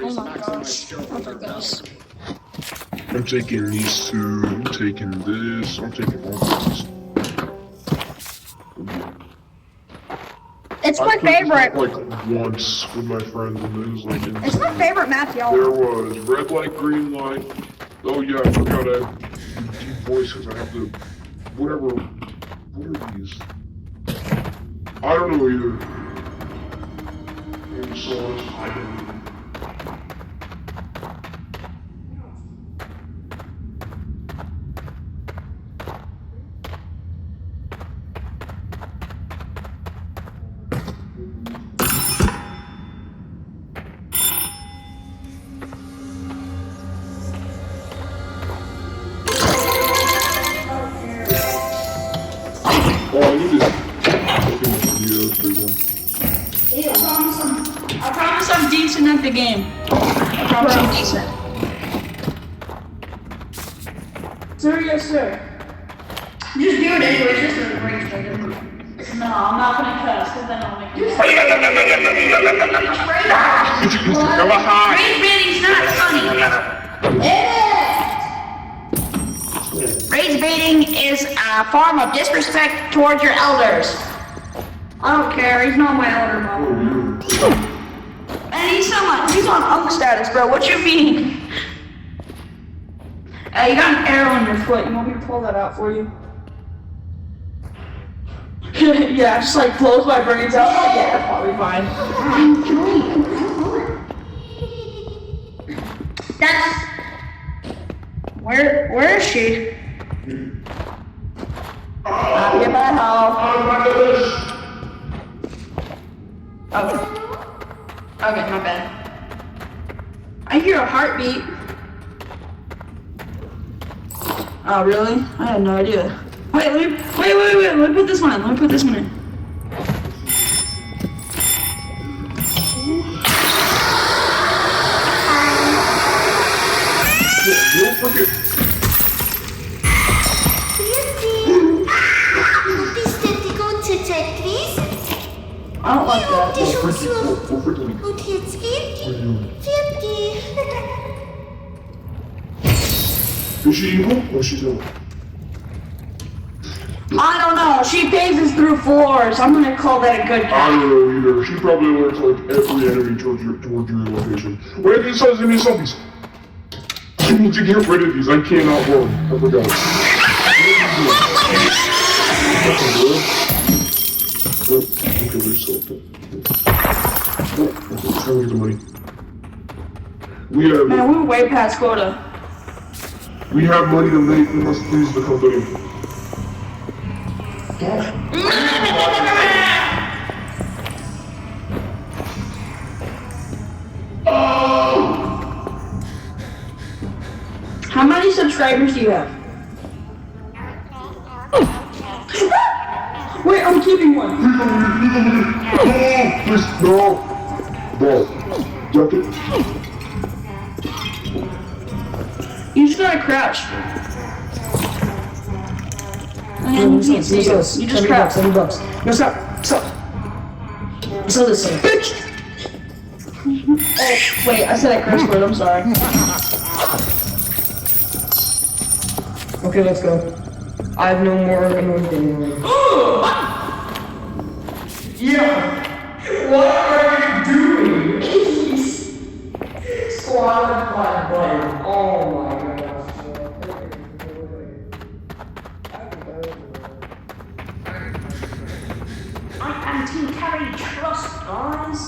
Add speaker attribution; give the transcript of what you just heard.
Speaker 1: Oh my gosh. Okay, guys.
Speaker 2: I'm taking these two, I'm taking this, I'm taking all these.
Speaker 1: It's my
Speaker 2: I played this map,
Speaker 1: favorite.
Speaker 2: like once with my friends and it was like insane.
Speaker 1: It's my favorite map, y'all.
Speaker 2: There was red light, green light. Oh yeah, I forgot I have deep voice because I have to, whatever, what are these? I don't know either. And so I don't know. Oh, I need this fucking video, big one.
Speaker 3: I promise I'm decent at the game. I promise I'm decent.
Speaker 4: Sir, yes, sir.
Speaker 3: Just do it anyway, just for the break. No, I'm not gonna cuss, because then I'll make you Raid baiting's not funny. Raid baiting is a form of disrespect towards your elders.
Speaker 4: I don't care. He's not my elder, mom.
Speaker 3: And he's on unk status, bro. What you mean? You got an arrow in your foot. You want me to pull that out for you? Yeah, just like blows my brains out. Yeah, that's probably fine.
Speaker 1: That's... Where is she?
Speaker 3: Get my health. Okay. Okay, my bad. I hear a heartbeat. Oh, really? I had no idea. Wait, let me put this one in. Let me put this one in.
Speaker 2: Don't forget.
Speaker 3: I don't like that.
Speaker 2: Is she evil or she's evil?
Speaker 3: I don't know. She phases through floors. I'm gonna call that a good
Speaker 2: I
Speaker 3: guy.
Speaker 2: don't know either. She probably alerts like every enemy towards your location. Wait, these guys give me zombies. I need to get rid of these. I cannot run. I forgot. Oh, okay, there's something. Oh, okay, try to get the money.
Speaker 3: Man, we're way past quota.
Speaker 2: We have money to make. We must please the company.
Speaker 3: How many subscribers do you have? Wait, I'm keeping one.
Speaker 2: Please, no. Ball. Duck it.
Speaker 3: You just gotta crouch. And you can't see you. You just crouch.
Speaker 4: $70. No, stop. Stop. Sell this thing.
Speaker 3: Bitch! Oh, wait, I said I curse word, I'm sorry.
Speaker 4: Okay, let's go. I have no more anointing.
Speaker 5: Yeah! What are you doing?
Speaker 4: Squad by butter. Oh my gosh.
Speaker 3: I am Team Carry Trust, guys.